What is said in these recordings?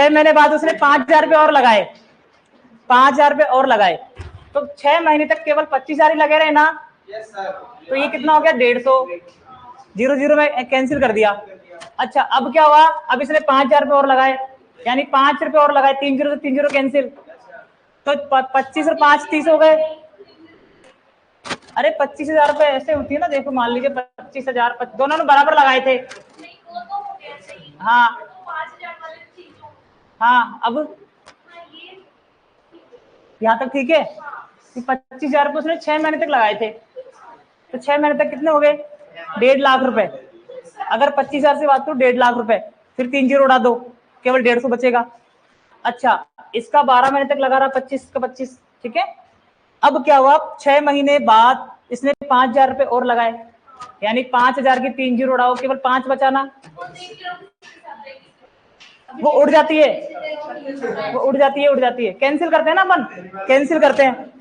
महीने बाद उसने 5,000 रुपये और लगाए, 5,000 रुपये और लगाए, तो 6 महीने तक केवल 25,000 ही लगे रहे ना। तो ये कितना हो गया 150, 0 में कैंसिल कर दिया। अच्छा अब क्या हुआ, अब इसने 5,000 रुपये और लगाए, यानी 5 रुपये और लगाए, 3 0 से 3 0 कैंसिल, तो 25 और 5 30 हो गए। अरे 25,000 रुपये ऐसे होती है ना, देखो मान लीजिए 25,000 दोनों ने बराबर लगाए थे। हाँ हाँ, अब यहाँ तक ठीक है। 25,000 रुपये उसने 6 महीने तक लगाए थे, तो 6 महीने तक कितने हो गए 1.5 लाख रुपए। अगर 25,000 से बात करो 1.5 लाख रुपए, फिर 3 0 उड़ा दो, केवल 150 बचेगा। अच्छा इसका 12 महीने तक लगा रहा, 25 का 25, ठीक है। अब क्या हुआ, 6 महीने बाद इसने 5,000 रुपये और लगाए, यानी 5,000 की 3 0 उड़ाओ, केवल 5 बचाना, वो उड़ जाती है, वो उड़ जाती है, उड़ जाती है, कैंसिल करते हैं ना अपन, कैंसिल करते हैं।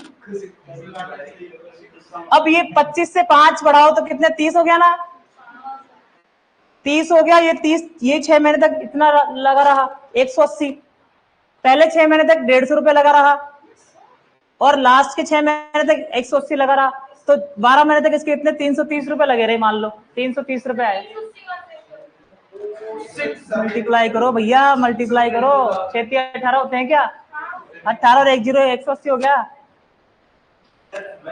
अब ये 25 से 5 बढ़ाओ तो कितने 30 हो गया ना, 30 हो गया, ये 30, ये 6 महीने तक इतना लगा रहा 180, पहले 6 महीने तक 150 रुपए लगा रहा, और लास्ट के 6 महीने तक 180 लगा रहा, तो 12 महीने तक इसके इतने 330 रुपए लगे रहे, मान लो 330 रुपए आए। मल्टीप्लाई करो भैया, मल्टीप्लाई करो, 6 18 होते हैं क्या, 18 और 1 0 180 हो गया,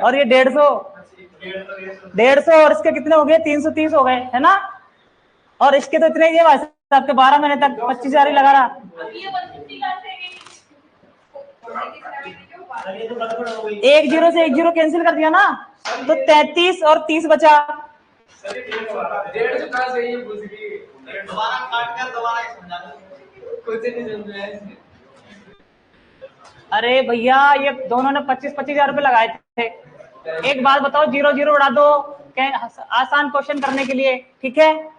और ये 150 और इसके कितने हो गए 330 हो गए, है ना। और इसके तो इतने ही है भाई साहब के 12 महीने तक 25,000 ही लगा रहा। 1 0 से 1 0 कैंसिल कर दिया ना, तो 33 और 30 बचा। अरे भैया ये दोनों ने 25,000 रुपए लगाए थे। एक बात बताओ, 0 0 उड़ा दो, आसान क्वेश्चन करने के लिए, ठीक है।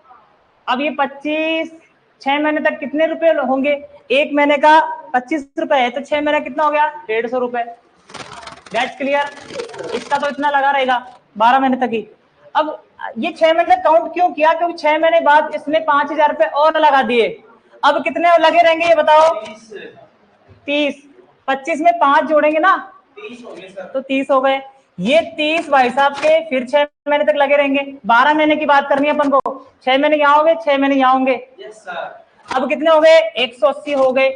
अब ये 25 6 महीने तक कितने रुपए होंगे, एक महीने का 25 रुपए है, तो 6 महीने कितना हो गया 150 रुपए। That's clear. इसका तो इतना लगा रहेगा 12 महीने तक ही। अब ये 6 महीने काउंट क्यों किया, क्योंकि 6 महीने बाद इसने 5,000 रुपए और लगा दिए। अब कितने लगे रहेंगे ये बताओ, 30, 25 में 5 जोड़ेंगे ना, 30 हो गए सर, तो 30 हो गए। ये 30 भाई साहब के फिर 6 महीने तक लगे रहेंगे। 12 महीने की बात करनी है अपन को, 6 महीने यहाँ होंगे, 6 महीने यहाँ होंगे। अब कितने हो गए 180 हो गए,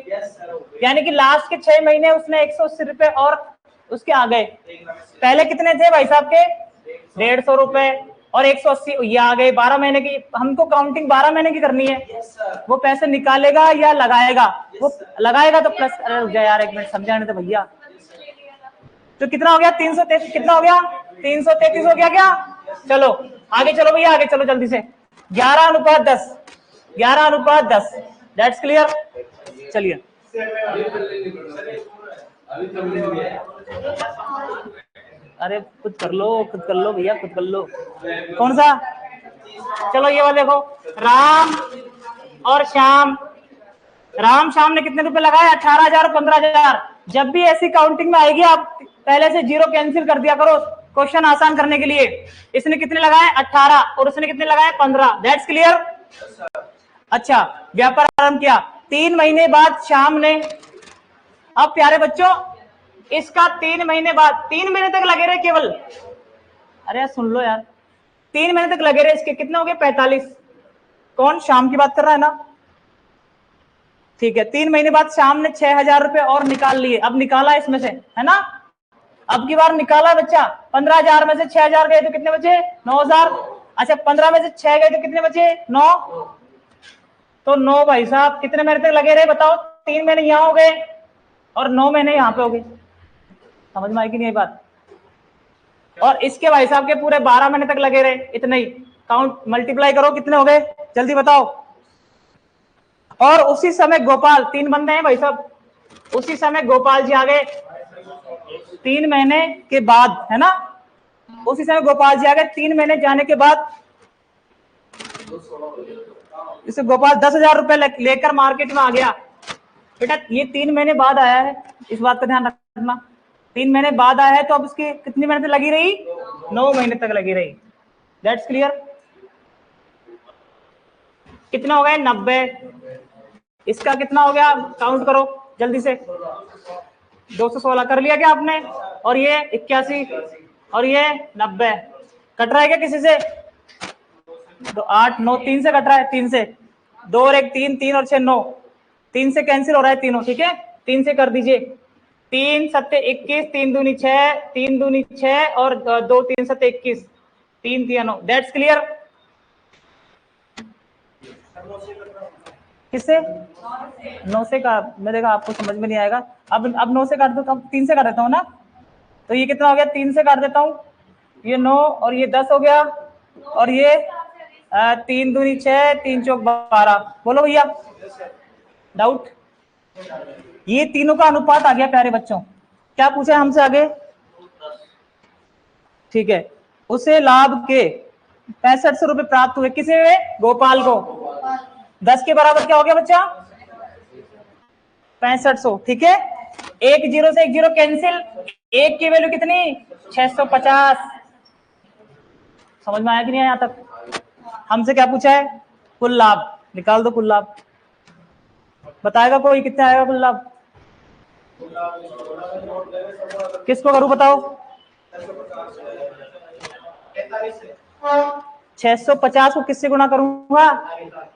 यानी कि लास्ट के 6 महीने उसने 180 रुपए और उसके आ गए। पहले कितने थे भाई साहब के 150 रुपए और 180, ये आ गए। 12 महीने की हमको काउंटिंग 12 महीने की करनी है। वो पैसे निकालेगा या लगाएगा, वो लगाएगा तो प्लस, अरे यार एक मिनट समझाने तो भैया। तो कितना हो गया 333, कितना हो गया 333 हो गया क्या। चलो आगे चलो भैया, आगे चलो जल्दी से। 11:10, 11:10, दैट्स क्लियर। चलिए अरे खुद कर लो, खुद कर लो भैया, खुद कर लो। कौन सा, चलो ये वाला देखो, राम और श्याम, राम श्याम ने कितने रुपए लगाए 18,000 और 15,000। जब भी ऐसी काउंटिंग में आएगी आप पहले से 0 कैंसिल कर दिया करो, क्वेश्चन आसान करने के लिए। इसने कितने लगाए 18 और उसने कितने लगाए 15, दैट्स क्लियर। अच्छा व्यापार आरंभ किया, 3 महीने बाद श्याम ने, अब प्यारे बच्चों इसका 3 महीने बाद, 3 महीने तक लगे रहे केवल, अरे यार सुन लो यार, 3 महीने तक लगे रहे, इसके कितने हो गए 45। कौन, शाम की बात कर रहा है ना, ठीक है। 3 महीने बाद शाम ने 6,000 रुपए और निकाल लिए, अब निकाला इसमें से, है ना। अब की बार निकाला बच्चा, 15,000 में से 6,000 गए तो कितने बचे 9,000। अच्छा 15 में से 6 गए तो कितने बचे 9, तो 9 भाई साहब कितने महीने तक लगे रहे बताओ, 3 महीने यहाँ हो गए और 9 महीने यहाँ पे हो गए। समझ में आई कि नहीं बात। और इसके भाई साहब के पूरे 12 महीने तक लगे रहे, इतने ही। काउंट मल्टीप्लाई करो कितने हो गए जल्दी बताओ। और उसी समय गोपाल, 3 बंदे हैं भाई साहब, उसी समय गोपाल जी आ गए 3 महीने के बाद, है ना। उसी समय गोपाल जी आ गए 3 महीने जाने के बाद। इसे गोपाल 10,000 रुपए लेकर मार्केट में आ गया। बेटा ये 3 महीने बाद आया है, इस बात का ध्यान रखना। 3 महीने बाद आया है तो अब उसकी कितनी महीने तक लगी रही 9 महीने तक लगी रही, दैट्स क्लियर। कितना हो गए 90, इसका कितना हो गया, काउंट करो जल्दी से। 216 कर लिया क्या आपने? और ये 81 और ये 90। कट रहा है क्या किसी से? तो 8 9 3 से कट रहा है, 3 से 2 और 1 3, 3 और 6 9, 3 से कैंसिल हो रहा है तीनों, ठीक है। 3 से कर दीजिए, 3 7 21, 3 दूनी 6, 3 दूनी 6 और 2 3 7 21, 3 3 9। That's clear? किससे? 9 से का मैं देखा आपको समझ में नहीं आएगा। अब 9 से काट दो, अब 3 से काट देता हूँ ना, तो ये कितना हो गया, 3 से काट देता हूँ, ये 9 और ये 10 हो गया, और ये 3 दूनी 6, 3 चौक 12। बोलो भैया, डाउट? ये तीनों का अनुपात आ गया प्यारे बच्चों। क्या पूछा हमसे आगे? ठीक है, उसे लाभ के 6500 रुपए प्राप्त हुए, किसे हुए? गोपाल को। 10 के बराबर क्या हो गया बच्चा? 6500, ठीक है। एक जीरो से एक जीरो कैंसिल, एक की वैल्यू कितनी? 650। समझ में आया कि नहीं आया? यहाँ तक हमसे क्या पूछा है? कुल लाभ निकाल दो। कुल लाभ बताएगा कोई? कितना आएगा कुल लाभ? किसको करूं बताओ? 650 को किससे गुणा करूंगा?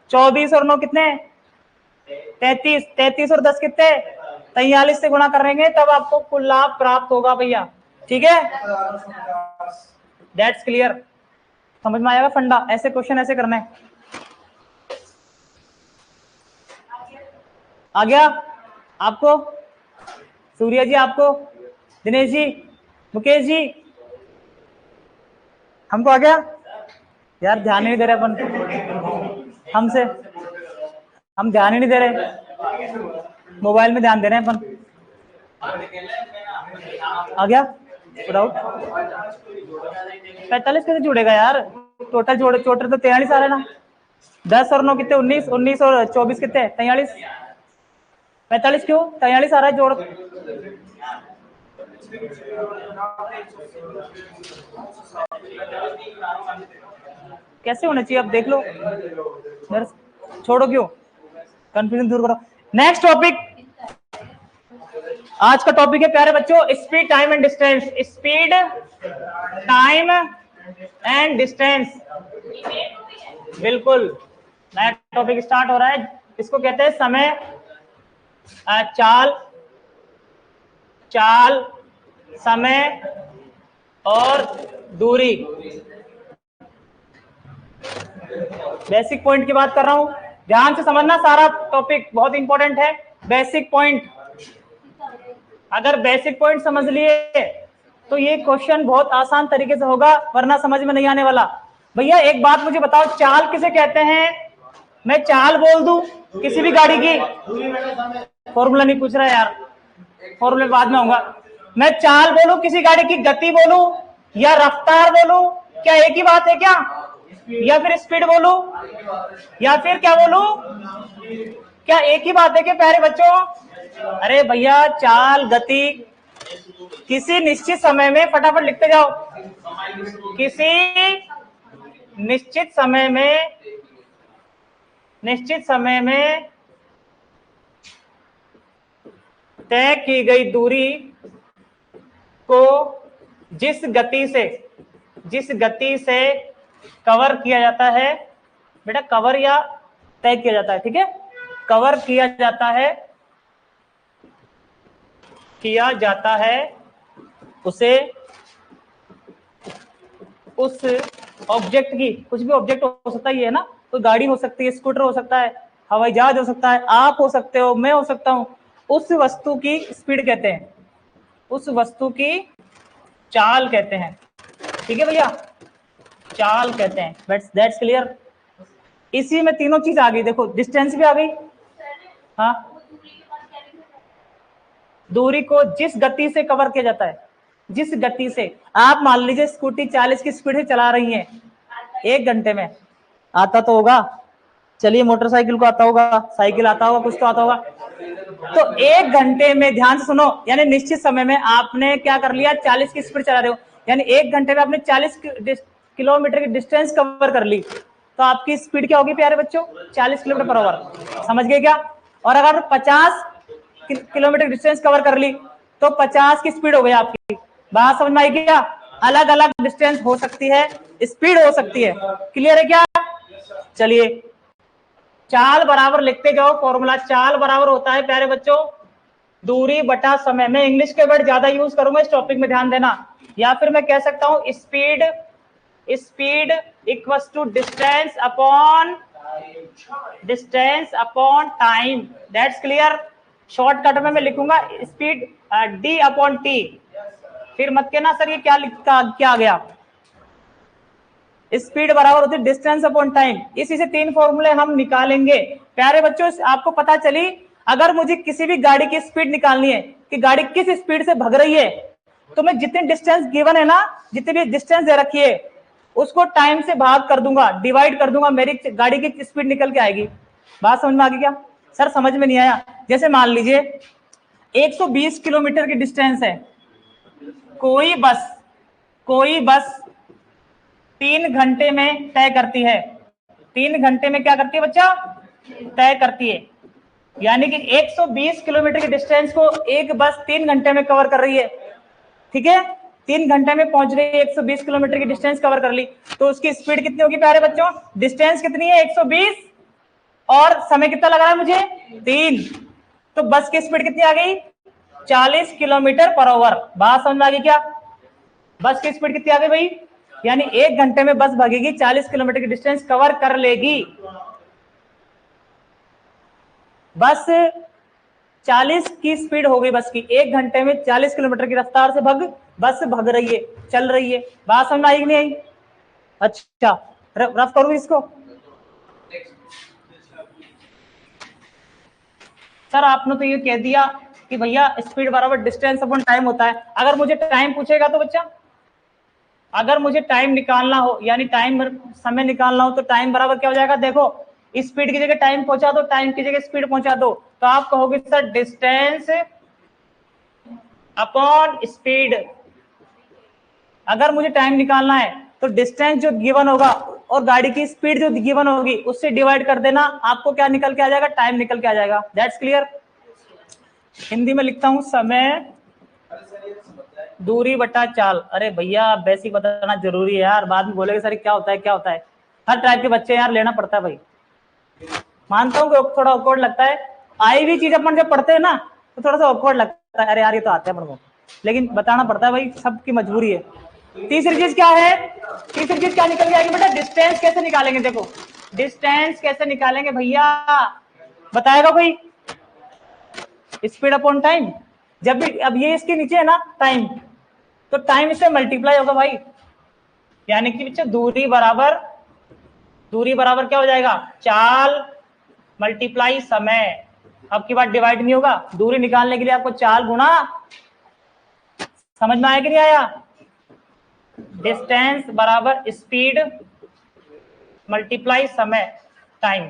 24 और 9 कितने? 33। 33 और 10 कितने? 43 से गुणा करेंगे तब आपको कुल लाभ प्राप्त होगा भैया, ठीक है। That's clear? समझ में आएगा फंडा? ऐसे क्वेश्चन ऐसे करना है। आ गया आपको? सूर्या जी आपको? दिनेश जी, मुकेश जी, हमको आ गया? यार ध्यान ही नहीं दे रहे अपन हमसे, हम ध्यान ही नहीं दे रहे, मोबाइल में ध्यान दे रहे हैं अपन। आ गया? डाउट? 45 कैसे जुड़ेगा यार? टोटल जोड़े टोटल तो 43 आ रहे ना। 10 और 9 कितने? 19, 19 और 24 कितने? 43। 45 क्यों? 43 आ रहा है जोड़। कैसे होना चाहिए अब देख लो, छोड़ो क्यों, कंफ्यूजन दूर करो। नेक्स्ट टॉपिक, आज का टॉपिक है प्यारे बच्चों speed, time and distance. Speed, time and distance, बिल्कुल नया टॉपिक स्टार्ट हो रहा है। इसको कहते हैं समय, चाल, चाल, समय और दूरी। बेसिक पॉइंट की बात कर रहा हूं, ध्यान से समझना, सारा टॉपिक बहुत इंपॉर्टेंट है। बेसिक पॉइंट, अगर बेसिक पॉइंट समझ लिए तो ये क्वेश्चन बहुत आसान तरीके से होगा, वरना समझ में नहीं आने वाला। भैया एक बात मुझे बताओ, चाल किसे कहते हैं? मैं चाल बोल दूं किसी भी गाड़ी की, फॉर्मूला नहीं पूछ रहा यार, फॉर्मूला बाद में होगा। मैं चाल बोलूं किसी गाड़ी की, गति बोलूं या रफ्तार बोलूं, क्या एक ही बात है क्या? या फिर स्पीड बोलूं या फिर क्या बोलूं? क्या एक ही बात है क्या प्यारे बच्चों? अरे भैया चाल, गति किसी निश्चित समय में, फटाफट लिखते जाओ, किसी निश्चित समय में तय की गई दूरी को जिस गति से कवर किया जाता है, बेटा कवर या तय किया जाता है, ठीक है, कवर किया जाता है उसे, उस ऑब्जेक्ट की, कुछ भी ऑब्जेक्ट हो सकता है, ये है ना, तो गाड़ी हो सकती है, स्कूटर हो सकता है, हवाई जहाज हो सकता है, आप हो सकते हो, मैं हो सकता हूं, उस वस्तु की स्पीड कहते हैं, उस वस्तु की चाल कहते हैं, ठीक है भैया, चाल कहते हैं। That's clear? इसी में तीनों चीज आ गई, देखो डिस्टेंस भी आ गई, हाँ, दूरी को जिस गति से कवर किया जाता है, जिस गति से, आप मान लीजिए स्कूटी 40 की स्पीड से चला रही है 1 घंटे में, आता तो होगा, चलिए मोटरसाइकिल को आता होगा, साइकिल आता होगा, कुछ तो आता होगा, तो 1 घंटे में, ध्यान से सुनो, यानी निश्चित समय में आपने क्या कर लिया, 40 की स्पीड चला रहे हो, यानी 1 घंटे में आपने 40 किलोमीटर की डिस्टेंस कवर कर ली, तो आपकी स्पीड क्या होगी प्यारे बच्चों? 40 किलोमीटर पर आवर। समझ गए क्या? और अगर 50 किलोमीटर डिस्टेंस कवर कर ली तो 50 की स्पीड हो गई आपकी। बात समझ में आई क्या? अलग अलग डिस्टेंस हो सकती है, स्पीड हो सकती है। क्लियर है क्या? चलिए चाल बराबर लिखते जाओ फॉर्मूला। चाल बराबर होता है प्यारे बच्चों दूरी बटा समय। मैं इंग्लिश के वर्ड ज्यादा यूज करूंगा इस टॉपिक में, ध्यान देना। या फिर मैं कह सकता हूं speed equals to distance upon time. That's clear. Shortcut में मैं लिखूंगा स्पीड डी अपॉन टी। फिर मत कहना सर ये क्या आ गया। स्पीड बराबर होती है डिस्टेंस अपॉन टाइम। इसी से 3 फॉर्मूले हम निकालेंगे प्यारे बच्चों। आपको पता चली अगर मुझे किसी भी गाड़ी की स्पीड निकालनी है कि गाड़ी किस स्पीड से भाग रही है, तो मैं जितने डिस्टेंस गिवन है ना, जितनी भी डिस्टेंस दे रखी है उसको टाइम से भाग कर दूंगा, डिवाइड कर दूंगा, मेरी गाड़ी की स्पीड निकल के आएगी। बात समझ में आ गई क्या? सर समझ में नहीं आया। जैसे मान लीजिए 120 किलोमीटर की डिस्टेंस है, कोई बस 3 घंटे में तय करती है। 3 घंटे में क्या करती है बच्चा? तय करती है। यानी कि 120 किलोमीटर की डिस्टेंस को एक बस 3 घंटे में कवर कर रही है। ठीक है, 3 घंटे में पहुंच रही है, 120 किलोमीटर की डिस्टेंस कवर कर ली, तो उसकी स्पीड कितनी होगी प्यारे बच्चों? डिस्टेंस कितनी है? 120 और समय कितना लग रहा है मुझे? 3। तो बस की स्पीड कितनी आ गई? 40 किलोमीटर पर आवर। बात समझ में आ गई क्या? बस की स्पीड कितनी आ गई भाई? यानी 1 घंटे में बस भागेगी, 40 किलोमीटर की डिस्टेंस कवर कर लेगी। बस 40 की स्पीड हो गई बस की, 1 घंटे में 40 किलोमीटर की रफ्तार से बस भाग रही है, चल रही है। बात समझ में आई कि नहीं आई? अच्छा रफ करूं इसको। सर आपने तो ये कह दिया कि भैया स्पीड बराबर डिस्टेंस अपॉन टाइम होता है। अगर मुझे टाइम पूछेगा तो बच्चा, अगर मुझे टाइम निकालना हो, यानी समय निकालना हो, तो टाइम बराबर क्या हो जाएगा? देखो स्पीड की जगह टाइम पहुंचा दो, टाइम की जगह स्पीड पहुंचा दो, तो आप कहोगे सर डिस्टेंस अपॉन स्पीड। अगर मुझे टाइम निकालना है तो डिस्टेंस जो गिवन होगा और गाड़ी की स्पीड जो गिवन होगी उससे डिवाइड कर देना, आपको क्या निकल के आ जाएगा? टाइम निकल के आ जाएगा। That's clear. हिंदी में लिखता हूं समय दूरी बटा चाल। अरे भैया बेसिक बताना जरूरी है यार, बाद में बोलेगे सर क्या होता है क्या होता है। हर टाइप के बच्चे यार लेना पड़ता है भाई। मानता हूँ कि थोड़ा ऑकवर्ड लगता है, आई हुई चीज अपन जब पढ़ते हैं ना तो थोड़ा सा ऑकवर्ड लगता है, अरे यार ये तो आता है अपन को, लेकिन बताना पड़ता है भाई, सबकी मजबूरी है। तीसरी चीज क्या है? तीसरी चीज क्या निकल के आएगी बेटा? डिस्टेंस कैसे निकालेंगे? देखो डिस्टेंस कैसे निकालेंगे भैया, बताएगा कोई? Speed upon time. जब भी अब ये इसके नीचे है ना टाइम, तो टाइम इससे मल्टीप्लाई होगा भाई, यानी कि बच्चे दूरी बराबर क्या हो जाएगा? चाल मल्टीप्लाई समय। अब की बात डिवाइड नहीं होगा, दूरी निकालने के लिए आपको चाल गुणा, समझ में आया कि नहीं आया? डिस्टेंस बराबर स्पीड मल्टीप्लाई समय टाइम।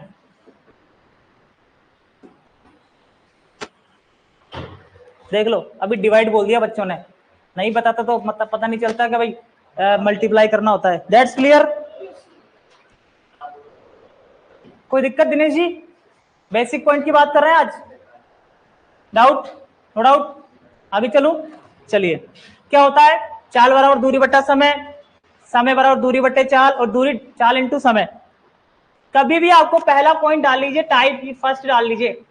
देख लो अभी डिवाइड बोल दिया बच्चों ने, नहीं बताता तो मतलब पता नहीं चलता कि भाई मल्टीप्लाई करना होता है। That's clear. कोई दिक्कत दिनेश जी? बेसिक पॉइंट की बात कर रहे हैं आज। डाउट? No doubt. आगे चलूं? चलिए क्या होता है? चाल बराबर दूरी बट्टा समय, समय बराबर दूरी बट्टे चाल, और दूरी चाल इंटू समय। कभी भी आपको पहला पॉइंट डाल लीजिए, टाइप फर्स्ट डाल लीजिए।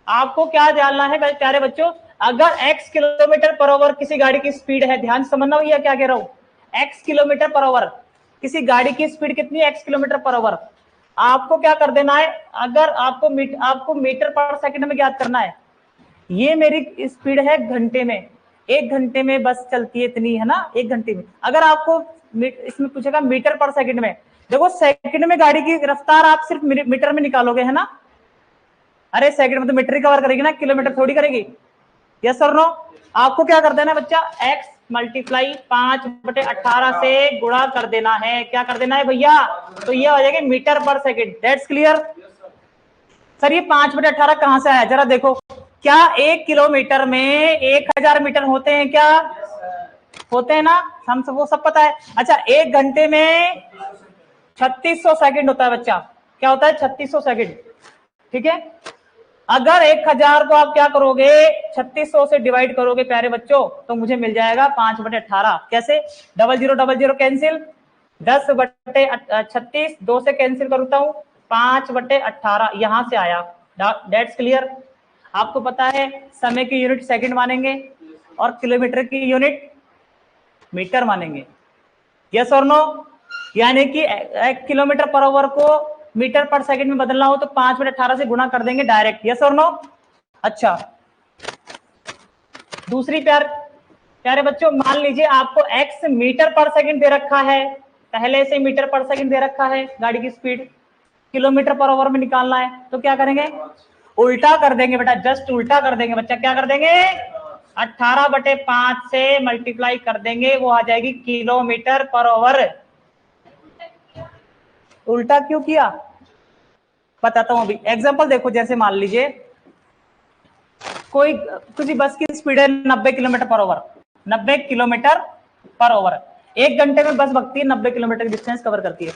आपको क्या डालना है प्यारे बच्चों? अगर x किलोमीटर पर आवर किसी गाड़ी की स्पीड है, ध्यान समझना भैया क्या कह रहा हूं, x किलोमीटर पर आवर किसी गाड़ी की स्पीड कितनी है? x kilometre per hour. आपको क्या कर देना है? अगर आपको मीटर पर सेकंड में ज्ञात करना है, ये मेरी स्पीड है घंटे में, 1 घंटे में बस चलती है इतनी, है ना, 1 घंटे में। अगर आपको इसमें पूछेगा मीटर पर सेकंड में, देखो सेकंड में गाड़ी की रफ्तार आप सिर्फ मीटर में निकालोगे, है ना? अरे सेकंड में तो मीटर ही कवर करेगी ना, किलोमीटर थोड़ी करेगी। यस और नो? आपको क्या कर देना बच्चा? x मल्टीप्लाई 5/18 से गुणा कर देना है। क्या कर देना है भैया? तो ये हो जाएगा मीटर पर सेकंड। That's clear. सर ये 5/18 कहां से आया? जरा देखो, क्या 1 किलोमीटर में 1000 मीटर होते हैं? क्या होते हैं ना? हम सब वो सब पता है। अच्छा 1 घंटे में 3600 सेकंड होता है बच्चा। क्या होता है? 3600 सेकंड। ठीक है, अगर 1000 को आप क्या करोगे 3600 से डिवाइड करोगे प्यारे बच्चों, तो मुझे मिल जाएगा 5/18। कैसे? 0000 कैंसिल, 10/36 2 से कैंसिल करता हूं, 5/18 यहां से आया। That's clear. आपको पता है समय की यूनिट सेकंड मानेंगे और किलोमीटर की यूनिट मीटर मानेंगे। यस और नो? यानी कि 1 किलोमीटर पर आवर को मीटर पर सेकंड में बदलना हो तो 5/18 से गुणा कर देंगे डायरेक्ट। यस और नो? अच्छा, दूसरी प्यारे बच्चों, मान लीजिए आपको x मीटर पर सेकंड दे रखा है, पहले से मीटर पर सेकंड दे रखा है, गाड़ी की स्पीड किलोमीटर पर आवर में निकालना है, तो क्या करेंगे? उल्टा कर देंगे बेटा, जस्ट उल्टा कर देंगे बच्चा। क्या कर देंगे? 18/5 से मल्टीप्लाई कर देंगे, वो आ जाएगी किलोमीटर पर आवर। उल्टा क्यों किया बताता हूं अभी। एग्जांपल देखो, जैसे मान लीजिए कोई किसी बस की स्पीड है 90 kilometre per hour, 90 kilometre per hour, 1 घंटे में बस भगती है 90 किलोमीटर डिस्टेंस कवर करती है।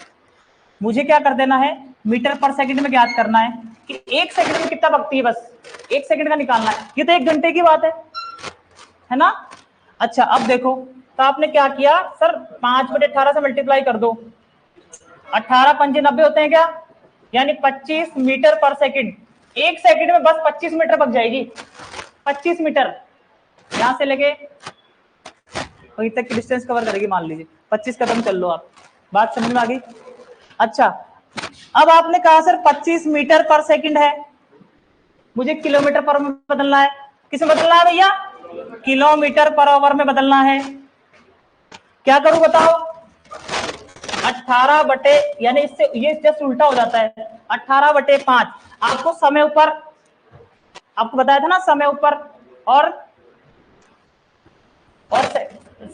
मुझे क्या कर देना है, मीटर पर सेकंड में ज्ञात करना है कि 1 सेकंड में कितना भगती है, बस 1 सेकंड का निकालना है। ये तो 1 घंटे की बात है ना? अच्छा, अब देखो तो आपने क्या किया सर, 5/18 से मल्टीप्लाई कर दो, 18 पंजे 90 होते हैं क्या, यानी 25 मीटर पर सेकंड। 1 सेकंड में बस 25 मीटर भग जाएगी, 25 मीटर यहां से लेके वहीं तक की डिस्टेंस कवर करेगी। मान लीजिए 25 कदम चल लो आप। बात समझ में आ गई? अच्छा, अब आपने कहा सर 25 मीटर पर सेकंड है, मुझे किलोमीटर पर में बदलना है। किस में बदलना है भैया? किलोमीटर पर आवर में बदलना है। क्या करूं बताओ? 18 बटे, यानी इससे ये जस्ट उल्टा हो जाता है, 18/5। आपको समय ऊपर, आपको बताया था ना, समय ऊपर और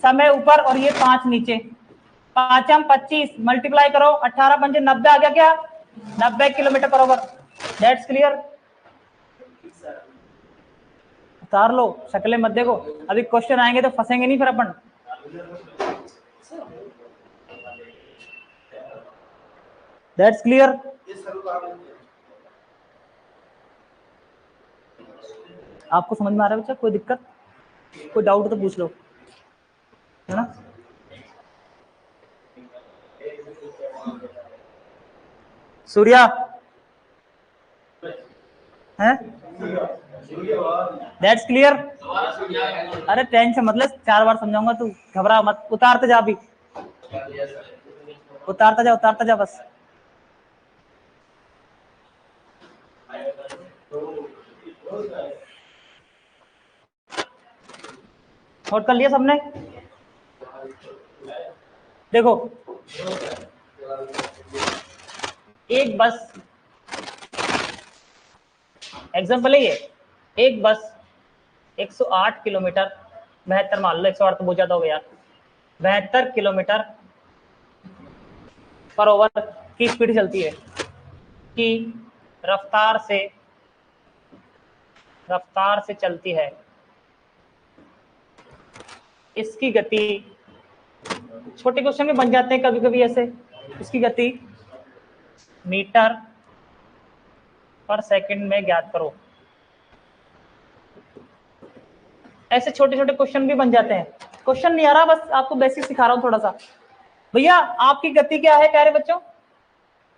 समय ऊपर और ये 5 नीचे, 5 25 मल्टीप्लाई करो, 18 पंजे 90 आ गया क्या? 90 kilometre per hour. That's clear. उतार लो, शक्लें मत देखो, अभी क्वेश्चन आएंगे तो फंसेंगे नहीं फिर अपन। That's clear. आपको समझ में आ रहा है बच्चा? कोई दिक्कत, कोई डाउट तो पूछ लो, है ना? सूर्या है? That's clear. अरे टेंशन मतलब 4 बार समझाऊंगा, तू घबरा मत, उतारते जा अभी, उतारता जा बस। नोट कर लिया सबने? देखो, एक बस, एग्जाम्पल है ये, एक बस 108 किलोमीटर, 72 मान लो, 108 तो बहुत ज्यादा हो गया, 72 किलोमीटर पर ओवर की स्पीड चलती है, की रफ्तार से चलती है। इसकी गति, छोटे क्वेश्चन में बन जाते हैं कभी कभी ऐसे, इसकी गति मीटर पर सेकंड में ज्ञात करो। ऐसे छोटे छोटे क्वेश्चन भी बन जाते हैं। क्वेश्चन नहीं आ रहा, बस आपको बेसिक सिखा रहा हूं थोड़ा सा। भैया आपकी गति क्या है प्यारे बच्चों?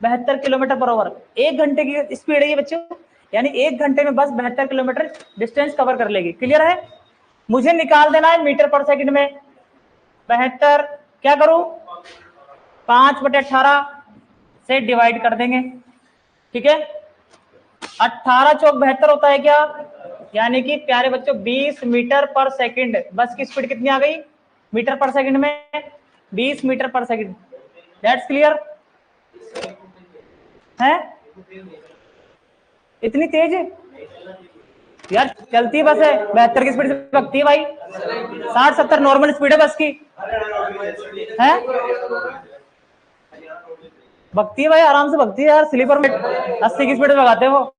72 किलोमीटर पर आवर, 1 घंटे की स्पीड है ये बच्चों, यानी 1 घंटे में बस 72 किलोमीटर डिस्टेंस कवर कर लेगी। क्लियर है? मुझे निकाल देना है मीटर पर सेकंड में। 72 क्या करूं, 5/18 से डिवाइड कर देंगे, ठीक है? 18 चौक 72 होता है क्या, यानी कि प्यारे बच्चों 20 मीटर पर सेकंड। बस की स्पीड कितनी आ गई मीटर पर सेकंड में? 20 मीटर पर सेकंड। दैट्स क्लियर है? इतनी तेज यार चलती बस है, 72 की स्पीड से भगती है भाई, 60-70 नॉर्मल स्पीड है बस की, है भगती है भाई, आराम से भगती है यार। स्लीपर में 80 की स्पीड में भगाते हैं वो।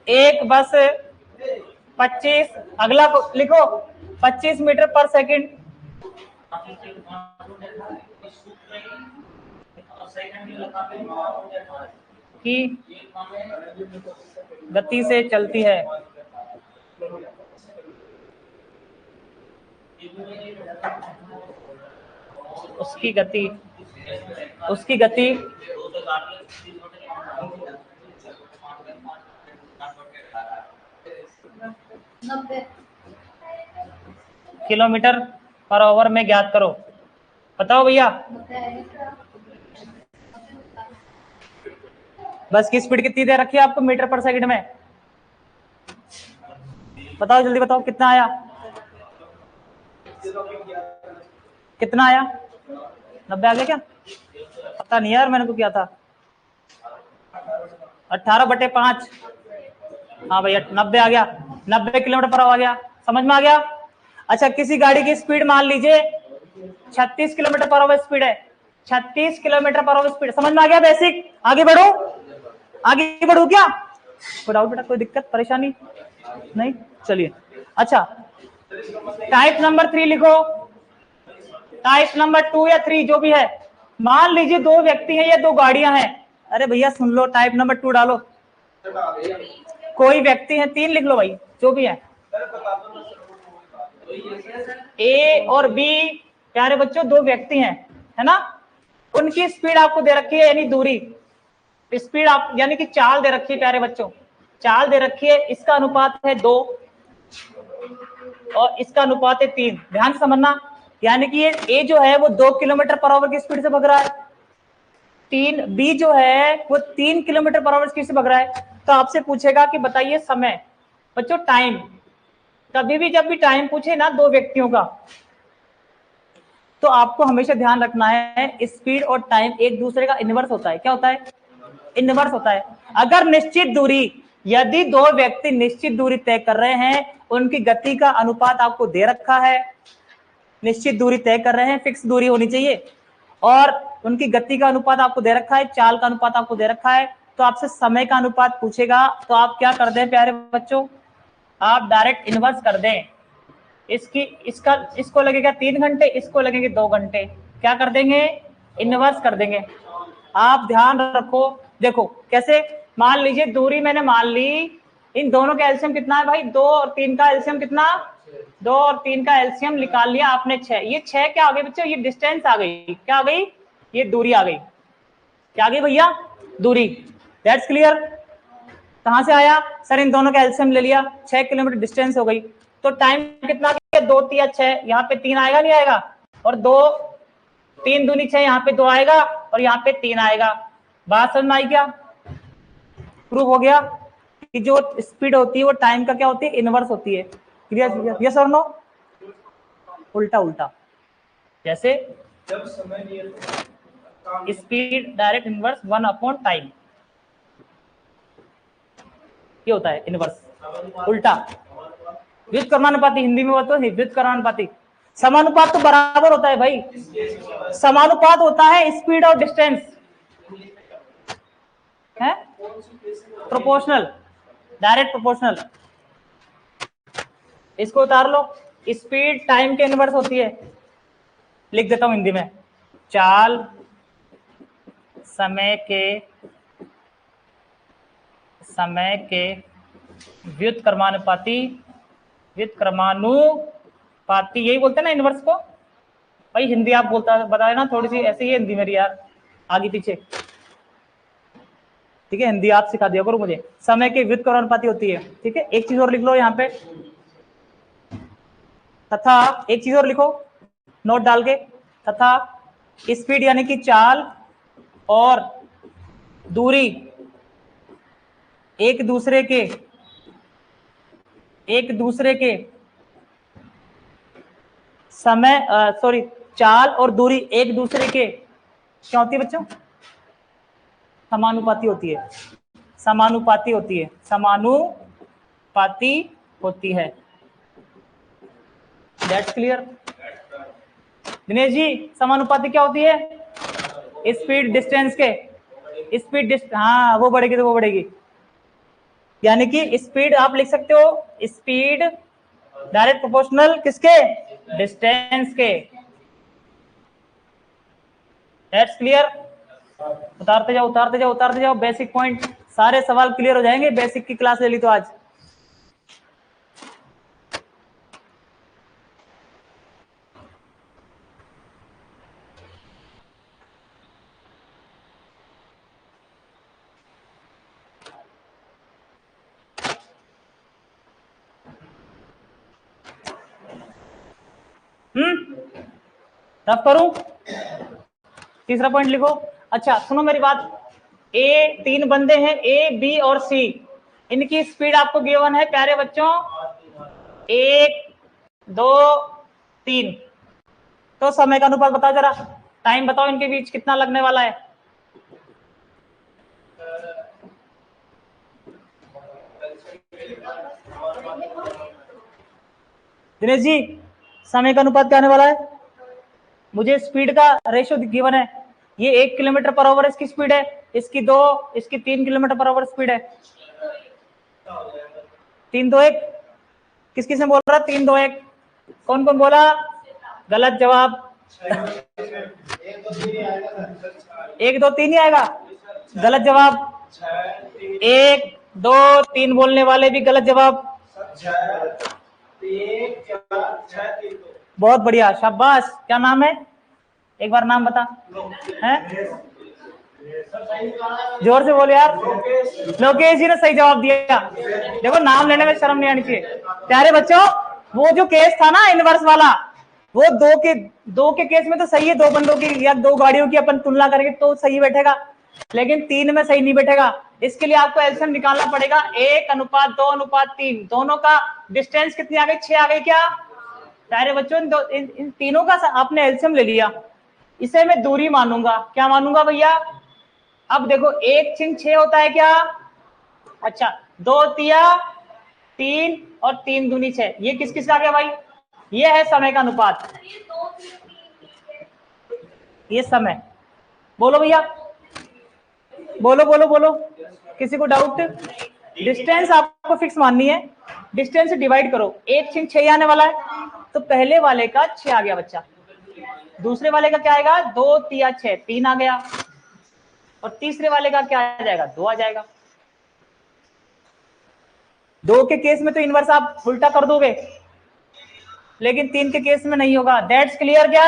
एक बस 25, अगला लिखो 25 मीटर पर सेकंड, की गति से चलती है। उसकी गति 90 किलोमीटर पर आवर में ज्ञात करो। बताओ भैया, बस की स्पीड कितनी दे रखी है आपको मीटर पर सेकंड में? बताओ जल्दी बताओ, कितना आया? कितना आया? 90 आ गया क्या? पता नहीं यार, मैंने तो किया था 18/5। हाँ भैया 90 आ गया, 90 किलोमीटर पर आ गया। समझ में आ गया? अच्छा, किसी गाड़ी की स्पीड मान लीजिए 36 किलोमीटर पर आवर स्पीड है, 36 किलोमीटर पर आवर स्पीड। समझ में आ गया बेसिक? आगे बढ़ो, आगे बढ़ो क्या? बढ़ाओ बेटा, कोई दिक्कत परेशानी नहीं? चलिए अच्छा, टाइप नंबर 3 लिखो, टाइप नंबर 2 या 3 जो भी है। मान लीजिए 2 व्यक्ति हैं या 2 गाड़ियां हैं। अरे भैया सुन लो, टाइप नंबर 2 डालो। कोई व्यक्ति है, 3 लिख लो भाई, जो भी है। ए और बी प्यारे बच्चों 2 व्यक्ति हैं, है ना? उनकी स्पीड आपको दे रखी है, यानी दूरी, स्पीड आप यानी कि चाल दे रखी है प्यारे बच्चों, चाल दे रखी है। इसका अनुपात है 2 और इसका अनुपात है 3। ध्यान से समझना, यानी कि ये ए जो है वो 2 किलोमीटर पर आवर की स्पीड से भग रहा है, 3 बी जो है वो 3 किलोमीटर पर आवर की स्पीड से भग रहा है। तो आपसे पूछेगा कि बताइए समय। बच्चों टाइम, कभी भी जब भी टाइम पूछे ना 2 व्यक्तियों का, तो आपको हमेशा ध्यान रखना है स्पीड और टाइम एक दूसरे का इनवर्स होता है। क्या होता है? इनवर्स होता है। अगर निश्चित दूरी, यदि 2 व्यक्ति निश्चित दूरी तय कर रहे हैं, उनकी गति का अनुपात आपको दे रखा है, निश्चित दूरी तय कर रहे हैं, फिक्स दूरी होनी चाहिए, और उनकी गति का अनुपात आपको दे रखा है, चाल का अनुपात आपको दे रखा है, तो आपसे समय का अनुपात पूछेगा तो आप क्या कर दें प्यारे बच्चों? आप डायरेक्ट इनवर्स कर दें। इसको लगेगा 3 घंटे, इसको लगेंगे 2 घंटे, क्या कर देंगे? इनवर्स कर देंगे। आप ध्यान रखो, देखो कैसे, मान लीजिए दूरी मैंने मान ली, इन दोनों का एलसीएम कितना है भाई? 2 और 3 का एलसीएम कितना? 2 और 3 का एलसीएम निकाल लिया आपने 6। ये 6 क्या आ गई बच्चों? ये डिस्टेंस आ गई। क्या आ गई? ये दूरी आ गई। क्या आ गई भैया? दूरी। That's clear? कहां से आया सर? इन दोनों का एलसीएम ले लिया, 6 किलोमीटर डिस्टेंस हो गई। तो टाइम कितना? 2 3 6, यहाँ पे 3 आएगा नहीं आएगा? और 2 3 दूनी 6, यहाँ पे 2 आएगा और यहाँ पे 3 आएगा। बात समझ में आई क्या? प्रूव हो गया कि जो स्पीड होती है वो टाइम का क्या होती है? इनवर्स होती है। क्लियर? यस और नो? उल्टा उल्टा, जैसे जब समय स्पीड डायरेक्ट इनवर्स 1 टाइम, ये होता है इनवर्स। उल्टा व्युत कर्मानुपाती, हिंदी में बोलते हैं व्युत कर्मानुपाती। समानुपात तो बराबर होता है भाई, समानुपात होता है स्पीड और डिस्टेंस है, प्रोपोर्शनल, डायरेक्ट प्रोपोर्शनल। इसको उतार लो, स्पीड टाइम के इनवर्स होती है। लिख देता हूं हिंदी में, चाल समय के व्युत कर्मानुपाती, यही बोलते हैं ना इनवर्स को भाई। हिंदी आप बताए ना, थोड़ी सी ऐसी ही हिंदी मेरी यार, आगे पीछे। ठीक है, हिंदी आप सिखा दिया करो मुझे। समय के व्युत कर्मानुपाती होती है। ठीक है, एक चीज और लिख लो यहाँ पे, तथा एक चीज और लिखो नोट डाल के, तथा स्पीड यानी कि चाल और दूरी एक दूसरे के समय सॉरी, चाल और दूरी एक दूसरे के क्या होती है बच्चों? समानुपाती होती है, समानुपाती होती है, समानुपाती होती है। That's clear? दिनेश जी, समानुपाती क्या होती है? स्पीड डिस्टेंस के, हाँ वो बढ़ेगी तो वो बढ़ेगी, यानी कि स्पीड आप लिख सकते हो, स्पीड डायरेक्ट प्रोपोर्शनल किसके? डिस्टेंस के। That's clear? उतारते जाओ उतारते जाओ उतारते जाओ, बेसिक पॉइंट सारे सवाल क्लियर हो जाएंगे। बेसिक की क्लास ले ली तो आज। रफ करूं? तीसरा पॉइंट लिखो। अच्छा सुनो मेरी बात, ए 3 बंदे हैं, ए बी और सी, इनकी स्पीड आपको गिवन है प्यारे बच्चों 1 2 3। तो समय का अनुपात बताओ जरा, टाइम बताओ इनके बीच कितना लगने वाला है। दिनेश जी समय का अनुपात क्या आने वाला है? मुझे स्पीड का रेशियो गिवन है, ये 1 किलोमीटर पर आवर इसकी स्पीड है, इसकी 2, इसकी 3 किलोमीटर पर आवर स्पीड है। 3 2 1 किस किसने बोल रहा? 3 2 1 कौन कौन बोला? गलत जवाब। 1 2 3 ही आएगा, गलत जवाब। 1 2 3 बोलने वाले भी गलत जवाब। बहुत बढ़िया, शाबाश। क्या नाम है? एक बार नाम बता। है? जोर से बोल यार। लोकेश जी ने सही जवाब दिया। देखो नाम लेने में शर्म नहीं आनी चाहिए। प्यारे बच्चों, वो जो केस था ना इनवर्स वाला, वो दो के केस में तो सही है, 2 बंदों की या 2 गाड़ियों की अपन तुलना करेंगे तो सही बैठेगा, लेकिन 3 में सही नहीं बैठेगा। इसके लिए आपको एलसीएम निकालना पड़ेगा। 1:2:3, दोनों का डिस्टेंस कितनी आ गई? 6 आ गई क्या? प्यारे बच्चों इन तीनों का आपने एलसीएम ले लिया, इसे मैं दूरी मानूंगा। क्या मानूंगा भैया? अब देखो 1 6 6 होता है क्या? अच्छा 2 तिया 3 और 3 दूनी 6, ये किस किस का आ गया भाई? ये है समय का अनुपात, ये समय। बोलो भैया, बोलो बोलो बोलो, किसी को डाउट? डिस्टेंस आपको फिक्स माननी है, डिस्टेंस से डिवाइड करो। 1 6 6 आने वाला है, तो पहले वाले का 6 आ गया बच्चा, दूसरे वाले का क्या आएगा? 2 तिया 6, 3 आ गया, और तीसरे वाले का क्या आ जाएगा? 2 आ जाएगा। 2 के केस में तो इनवर्स आप उल्टा कर दोगे, लेकिन 3 के केस में नहीं होगा। दैट्स क्लियर क्या?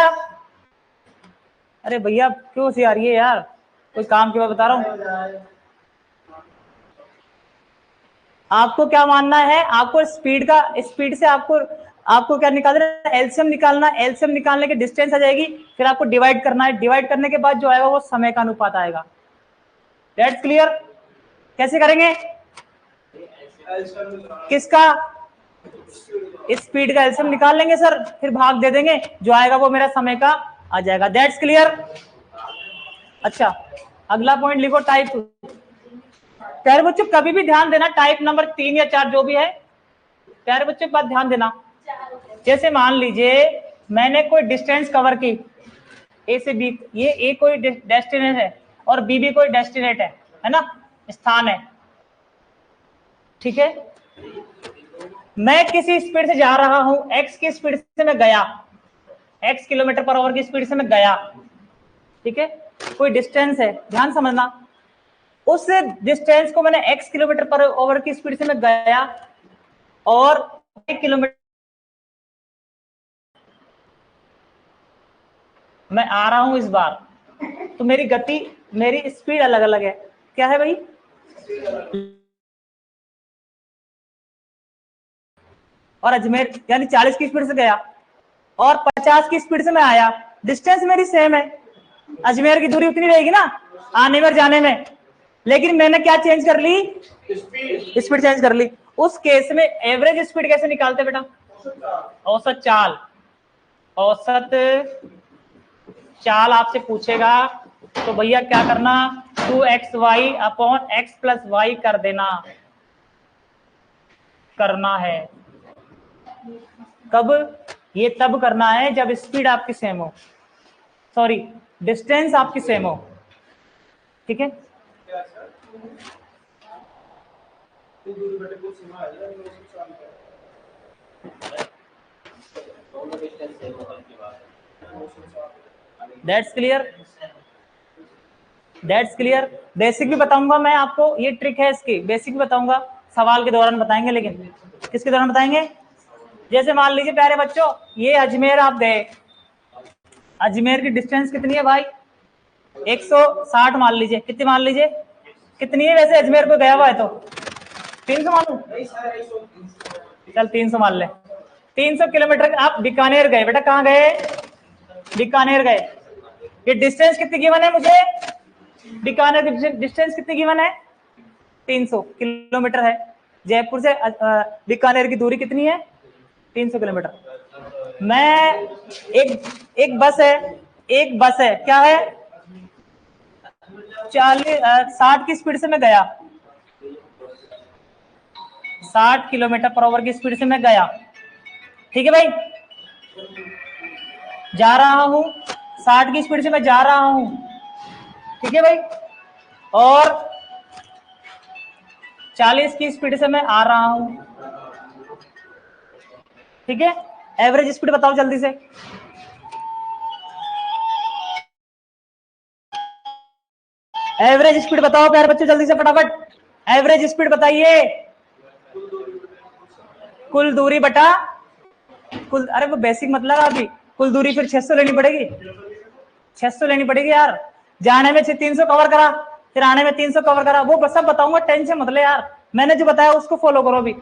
अरे भैया क्यों सी आ रही है यार, कोई काम की बात बता रहा हूँ। आपको क्या मानना है? आपको स्पीड से आपको क्या निकालना है? एलसीएम निकालना। एलसीएम निकालने के डिस्टेंस आ जाएगी, फिर आपको डिवाइड करना है, डिवाइड करने के बाद जो आएगा वो समय का अनुपात आएगा। That's clear? कैसे करेंगे? किसका? स्पीड का एलसीएम निकाल लेंगे सर, फिर भाग दे देंगे, जो आएगा वो मेरा समय का आ जाएगा। That's clear? अच्छा अगला पॉइंट लिखो, टाइप। प्यारे बच्चों कभी भी ध्यान देना, टाइप नंबर 3 या 4 जो भी है, प्यारे बच्चों की बात ध्यान देना। जैसे मान लीजिए मैंने कोई डिस्टेंस कवर की ए से बी, ये ए कोई डेस्टिनेट है और बी भी कोई डेस्टिनेट है ना, स्थान है, ठीक है। मैं किसी स्पीड से जा रहा हूं, एक्स की स्पीड से मैं गया, एक्स किलोमीटर पर आवर की स्पीड से मैं गया, ठीक है। कोई डिस्टेंस है, ध्यान समझना, उस डिस्टेंस को मैंने एक्स किलोमीटर पर आवर की स्पीड से मैं गया और 1 किलोमीटर मैं आ रहा हूं इस बार, तो मेरी गति, मेरी स्पीड अलग अलग है। क्या है भाई? और अजमेर यानी 40 की स्पीड से गया और 50 की स्पीड से मैं आया, डिस्टेंस मेरी सेम है, अजमेर की दूरी उतनी रहेगी ना आने में और जाने में, लेकिन मैंने क्या चेंज कर ली? स्पीड चेंज कर ली। उस केस में एवरेज स्पीड कैसे निकालते बेटा? औसत चाल। औसत चाल आपसे पूछेगा तो भैया क्या करना? 2xy upon x plus Y कर देना, करना है। कब? ये तब करना है जब स्पीड आपकी सेम हो, सॉरी डिस्टेंस आपकी सेम हो, ठीक है। That's clear? That's clear. Basic भी बताऊंगा मैं आपको, ये ट्रिक है इसकी, बेसिक भी बताऊंगा, सवाल के दौरान बताएंगे, लेकिन किसके दौरान बताएंगे? जैसे मान लीजिए प्यारे बच्चों, ये अजमेर आप गए, अजमेर की डिस्टेंस कितनी है भाई? 160 मान लीजिए, कितनी मान लीजिए, कितनी है वैसे अजमेर को गया हुआ है तो? 300 मान लूं? चल 300 मान ले। 300 किलोमीटर आप बीकानेर गए बेटा, कहाँ गए? बीकानेर गए। ये डिस्टेंस कितनी गिवन है मुझे? बीकानेर की डिस्टेंस कितनी गिवन है? 300 किलोमीटर है। जयपुर से बीकानेर की दूरी कितनी है? 300 किलोमीटर। मैं एक बस है, एक बस है, क्या है, 60 की स्पीड से मैं गया, 60 किलोमीटर पर आवर की स्पीड से मैं गया, ठीक है भाई, जा रहा हूं, 60 की स्पीड से मैं जा रहा हूं, ठीक है भाई, और 40 की स्पीड से मैं आ रहा हूं, ठीक है। एवरेज स्पीड बताओ जल्दी से। एवरेज स्पीड बताओ प्यारे बच्चों, जल्दी से फटाफट, एवरेज स्पीड बताइए। कुल दूरी बटा कुल, अरे वो बेसिक मतलब अभी कुल दूरी फिर 600 लेनी पड़ेगी, 600 लेनी पड़ेगी यार। जाने में 300 कवर करा, फिर आने में 300 कवर करा, वो सब बताऊंगा, टेंशन मत ले यार, मैंने जो बताया उसको फॉलो करो अभी।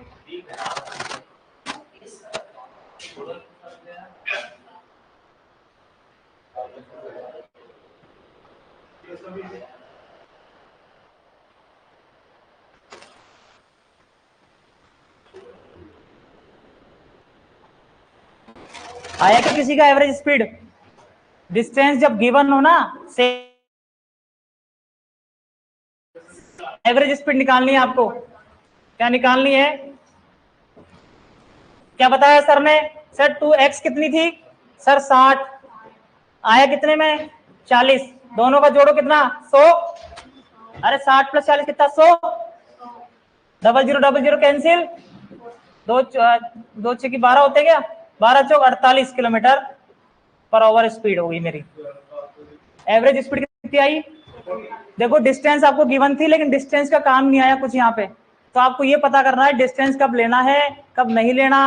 आया क्या किसी का एवरेज स्पीड? डिस्टेंस जब गिवन हो ना, से एवरेज स्पीड निकालनी है आपको। क्या निकालनी है? क्या बताया सर ने? सर 2x कितनी थी सर? 60। आया कितने में? 40। दोनों का जोड़ो कितना? 100। अरे 60 प्लस 40 कितना? 100। डबल जीरो कैंसिल, दो छः की 12 होते क्या? 12 चौक 48 किलोमीटर पर आवर स्पीड होगी मेरी। एवरेज स्पीड कितनी आई? देखो डिस्टेंस आपको गिवन थी, लेकिन डिस्टेंस का काम नहीं आया कुछ यहाँ पे, तो आपको ये पता करना है डिस्टेंस कब लेना है कब नहीं लेना,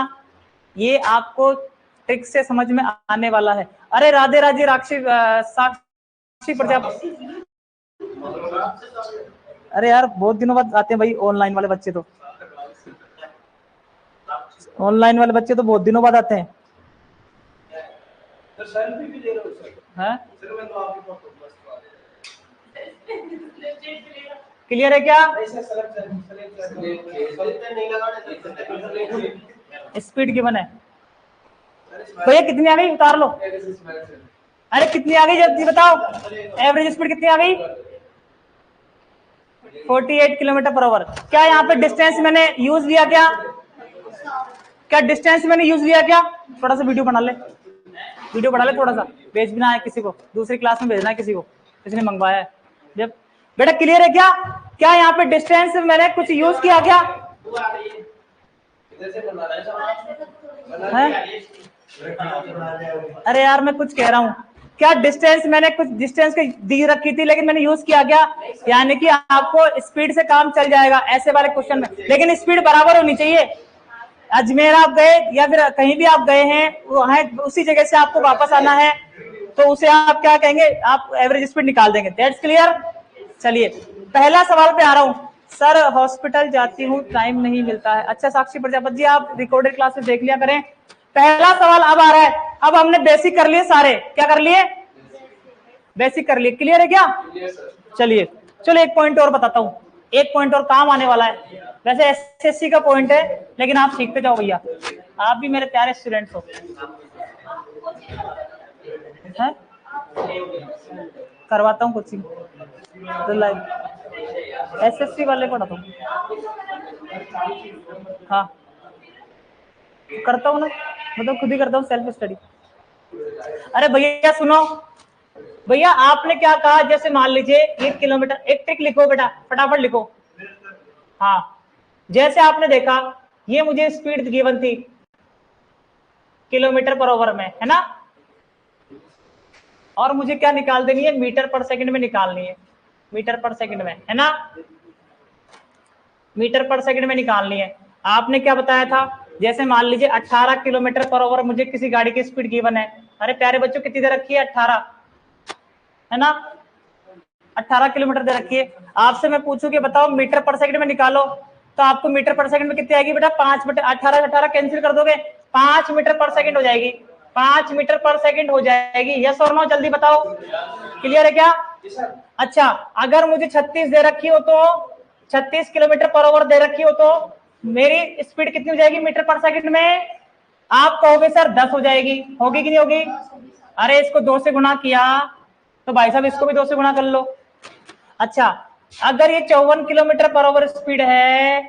ये आपको ट्रिक से समझ में आने वाला है। अरे राधे राधे साक्षी प्रजापति, अरे यार बहुत दिनों बाद आते हैं भाई ऑनलाइन वाले बच्चे, तो ऑनलाइन वाले बच्चे तो बहुत दिनों बाद आते हैं। क्लियर है क्या? स्पीड गिवन है भैया, कितनी आ गई उतार लो। अरे कितनी आ गई जल्दी बताओ, एवरेज स्पीड कितनी आ गई? 48 किलोमीटर पर आवर। क्या यहाँ पे डिस्टेंस मैंने यूज लिया क्या? क्या डिस्टेंस मैंने यूज लिया क्या? थोड़ा सा वीडियो बना ले, वीडियो बना ले थोड़ा सा, भेजना है किसी को, दूसरी क्लास में भेजना है किसी को, किसी ने मंगवाया है। जब बेटा क्लियर है क्या? क्या यहाँ पे डिस्टेंस मैंने कुछ यूज किया क्या? अरे यार मैं कुछ कह रहा हूँ, क्या डिस्टेंस मैंने कुछ डिस्टेंस की दी रखी थी, लेकिन मैंने यूज किया क्या? यानी कि आपको स्पीड से काम चल जाएगा ऐसे वाले क्वेश्चन में, लेकिन स्पीड बराबर होनी चाहिए। अजमेर आप गए या फिर कहीं भी आप गए हैं, वहां उसी जगह से आपको वापस आना है, तो उसे आप क्या कहेंगे? आप एवरेज स्पीड निकाल देंगे। That's clear. चलिए पहला सवाल पे आ रहा हूँ। सर हॉस्पिटल जाती हूँ टाइम नहीं मिलता है। अच्छा साक्षी प्रजापति जी, आप रिकॉर्डेड क्लास में देख लिया करें। पहला सवाल अब आ रहा है, अब हमने बेसिक कर लिए सारे, क्या कर लिए? बेसिक कर लिए। क्लियर है क्या? चलिए चलो एक पॉइंट और बताता हूँ, एक पॉइंट और काम आने वाला है, वैसे एसएससी का पॉइंट है, लेकिन आप सीखते जाओ भैया, आप भी मेरे प्यारे स्टूडेंट्स हो। करवाता हूँ कोचिंग, एसएससी वाले पढ़ाता हूँ। हाँ करता हूँ ना, मतलब खुद ही करता हूँ सेल्फ स्टडी। अरे भैया सुनो, भैया आपने क्या कहा, जैसे मान लीजिए 1 किलोमीटर, एक ट्रिक लिखो बेटा, फटाफट लिखो। हाँ जैसे आपने देखा, ये मुझे स्पीड गिवन थी किलोमीटर पर ओवर में, है ना, और मुझे क्या निकाल देनी है? मीटर पर सेकंड में निकालनी है। मीटर पर सेकंड में, है ना, मीटर पर सेकंड में निकालनी है। आपने क्या बताया था, जैसे मान लीजिए 18 किलोमीटर पर आवर मुझे किसी गाड़ी की स्पीड गिवन है। अरे प्यारे बच्चों कितनी दे रखी है, 18, है ना, 18 किलोमीटर दे रखी है। आपसे मैं पूछूं कि बताओ मीटर पर सेकंड में निकालो, तो आपको मीटर पर सेकंड में कितनी आएगी बेटा, 5 मीटर, 18 कैंसिल कर दोगे, 5 मीटर पर सेकंड हो जाएगी, 5 मीटर पर सेकंड हो जाएगी। यस और नो, जल्दी बताओ, क्लियर है क्या? अच्छा, अगर मुझे 36 दे रखी हो तो 36 किलोमीटर पर आवर दे रखी हो तो मेरी स्पीड कितनी हो जाएगी मीटर पर सेकंड में? आप कहोगे सर 10 हो जाएगी, होगी कि नहीं होगी? अरे इसको 2 से गुणा किया तो भाई साहब इसको भी 2 से गुणा कर लो। अच्छा, अगर ये 54 किलोमीटर पर आवर स्पीड है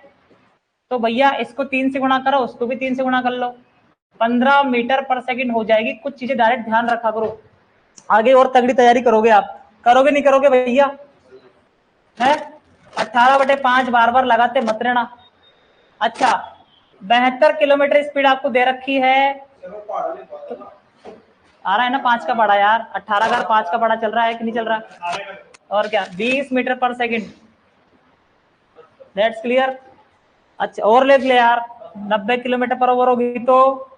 तो भैया इसको 3 से गुणा करो, उसको भी 3 से गुणा कर लो, 15 मीटर पर सेकंड हो जाएगी। कुछ चीजें डायरेक्ट ध्यान रखा करो, आगे और तगड़ी तैयारी करोगे आप, करोगे नहीं करोगे भैया? है 18/5 बार बार लगाते मत रहना। अच्छा, 72 किलोमीटर स्पीड आपको दे रखी है, आ रहा है ना 5 का बड़ा यार, 18 का 5 का बड़ा चल रहा है कि नहीं चल रहा? और क्या, 20 मीटर पर सेकंड, दैट्स क्लियर। अच्छा और ले यार, 90 किलोमीटर पर आवर होगी तो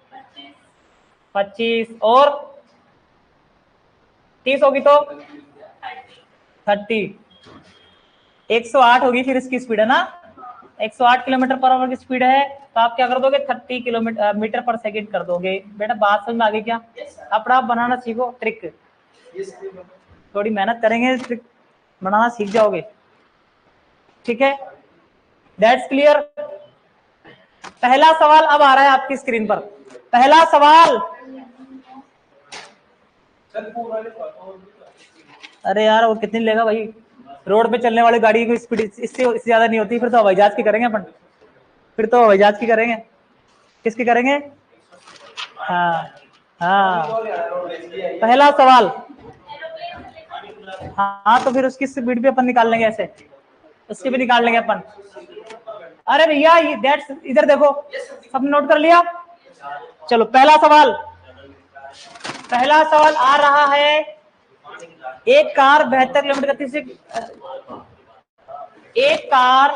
25 और 30 होगी तो 30, 108 होगी फिर इसकी स्पीड, है ना, 108 किलोमीटर पर आवर की स्पीड है, तो आप क्या कर दोगे, 30 किलोमीटर मीटर पर सेकंड कर दोगे। बेटा बात समझ में आ गई क्या? अपना आप बनाना सीखो, ट्रिक थोड़ी मेहनत करेंगे, ट्रिक बनाना सीख जाओगे, ठीक है, दैट्स क्लियर। पहला सवाल अब आ रहा है आपकी स्क्रीन पर, पहला सवाल। अरे यार वो कितनी लेगा भाई, रोड पे चलने वाली गाड़ी की स्पीड इससे ज्यादा नहीं होती, फिर तो हवाई जहाज की करेंगे अपन, फिर तो हवाई जहाज की करेंगे, किसकी करेंगे? हाँ हाँ, पहला सवाल, हाँ तो फिर उसकी स्पीड भी अपन निकाल लेंगे, ऐसे उसकी भी निकाल लेंगे अपन। अरे भैया ये दैट्स, इधर देखो, सब नोट कर लिया? चलो पहला सवाल, पहला सवाल आ रहा है, एक कार 72 किलोमीटर गति से, एक कार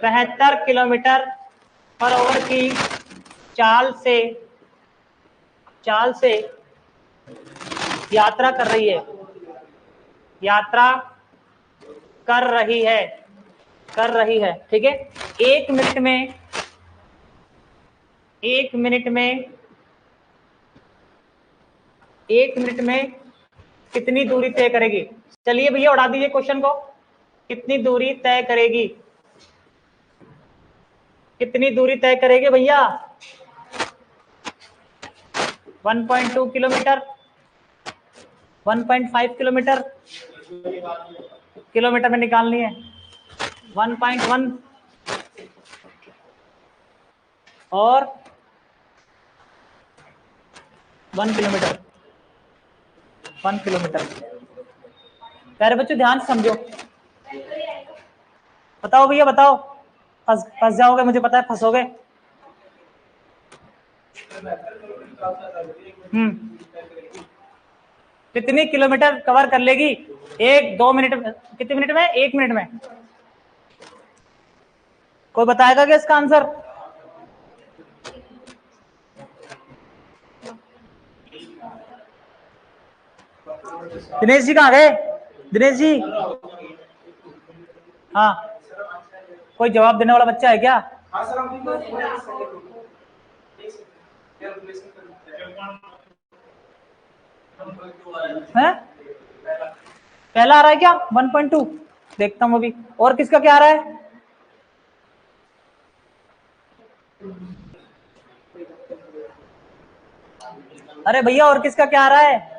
72 किलोमीटर पर आवर की चाल से यात्रा कर रही है, यात्रा कर रही है, ठीक है। एक मिनट में कितनी दूरी तय करेगी? चलिए भैया उड़ा दीजिए क्वेश्चन को, कितनी दूरी तय करेगी, कितनी दूरी तय करेगी भैया? 1.2 किलोमीटर, 1.5 किलोमीटर, किलोमीटर में निकालनी है, 1.1 और 1 किलोमीटर, 1 किलोमीटर। प्यारे बच्चों ध्यान से समझो, बताओ भैया बताओ, फंस जाओगे, मुझे पता है फंसोगे। कितनी किलोमीटर कवर कर लेगी? 1-2 मिनट में, कितने मिनट में? 1 मिनट में। कोई बताएगा क्या इसका आंसर? दिनेश जी कहाँ गए? दिनेश जी, हाँ कोई जवाब देने वाला बच्चा है क्या? है पहला आ रहा है क्या? 1.2 देखता हूँ अभी, और किसका क्या आ रहा है? अरे भैया और किसका क्या आ रहा है?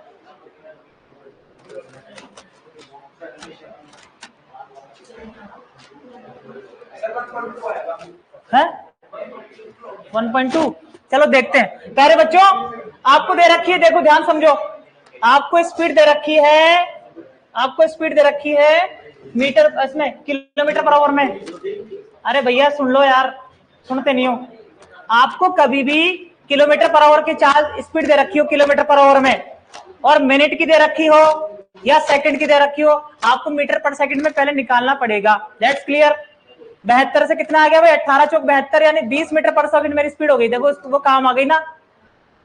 है 1.2, चलो देखते हैं। प्यारे बच्चों आपको दे रखी है, देखो ध्यान समझो, आपको स्पीड दे रखी है, आपको स्पीड दे रखी है मीटर, इसमें किलोमीटर पर आवर में। अरे भैया सुन लो यार, सुनते नहीं हो। आपको कभी भी किलोमीटर पर आवर की चाल स्पीड दे रखी हो किलोमीटर पर आवर में, और मिनट की दे रखी हो या सेकंड की दे रखी हो, आपको मीटर पर सेकंड में पहले निकालना पड़ेगा। That's clear. 72 से कितना आ गया भाई? 18 चौक 72 यानी 20 मीटर पर सेकंड मेरी स्पीड हो गई। देखो वो काम आ गई ना।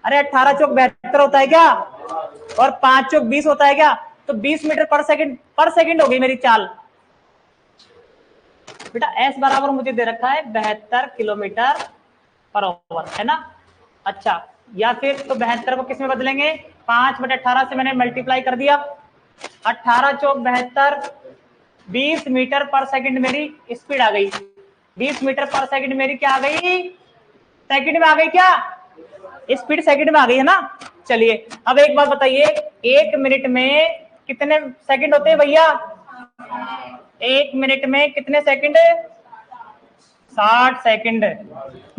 अरे 18 चौक 72 होता है क्या? और 5 चौक 20 होता है क्या? तो 20 मीटर पर सेकंड हो गई मेरी चाल। बेटा एस बराबर मुझे दे रखा है 72 किलोमीटर पर आवर, है ना। अच्छा, या फिर तो 72 को किस में बदलेंगे? 5/18 से मैंने मल्टीप्लाई कर दिया। 18 चौक 72, 20 मीटर पर सेकंड मेरी स्पीड आ गई। 20 मीटर पर सेकंड मेरी क्या आ गई? सेकंड में आ गई क्या? स्पीड सेकंड में आ गई है ना। चलिए अब एक बात बताइए, 1 मिनट में कितने सेकंड होते हैं भैया? 1 मिनट में कितने सेकंड? 60 सेकंड।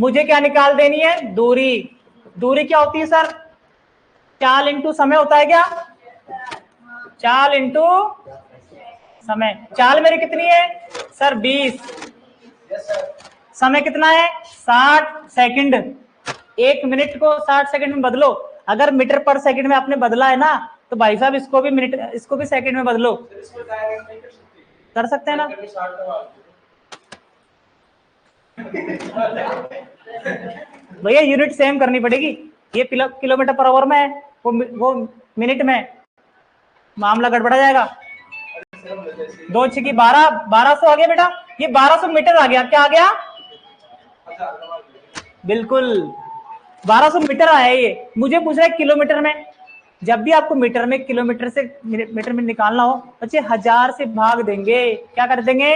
मुझे क्या निकाल देनी है? दूरी। दूरी क्या होती है सर? चाल इंटू समय होता है क्या? चाल इंटू समय। चाल मेरी कितनी है सर? 20। समय कितना है? 60 सेकंड। 1 मिनट को 60 सेकंड में बदलो। अगर मीटर पर सेकंड में आपने बदला है ना, तो भाई साहब इसको भी मिनट, इसको भी सेकंड में बदलो। कर सकते हैं ना? भैया यूनिट सेम करनी पड़ेगी। ये किलोमीटर पर आवर में है, वो मिनट में। मामला गड़बड़ा जाएगा। 2 6 12, 1200 आ गया बेटा। ये 1200 मीटर आ गया। क्या आ गया? बिल्कुल 1200 मीटर आया ये। मुझे पूछ रहा है किलोमीटर में। जब भी आपको मीटर में, किलोमीटर से मीटर में निकालना हो, बच्चे 1000 से भाग देंगे। क्या कर देंगे?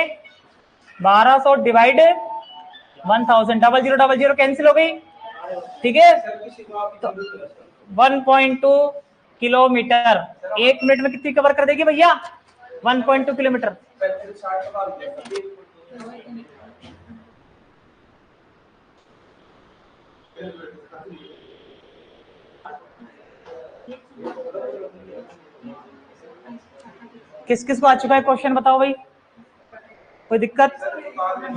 1200 डिवाइड 1000। 0000 कैंसिल हो गई। ठीक है, तो 1.2 किलोमीटर 1 मिनट में कितनी कवर कर देगी भैया? 1.2 किलोमीटर। किस किस को आ चुका है क्वेश्चन? बताओ भाई, कोई दिक्कत?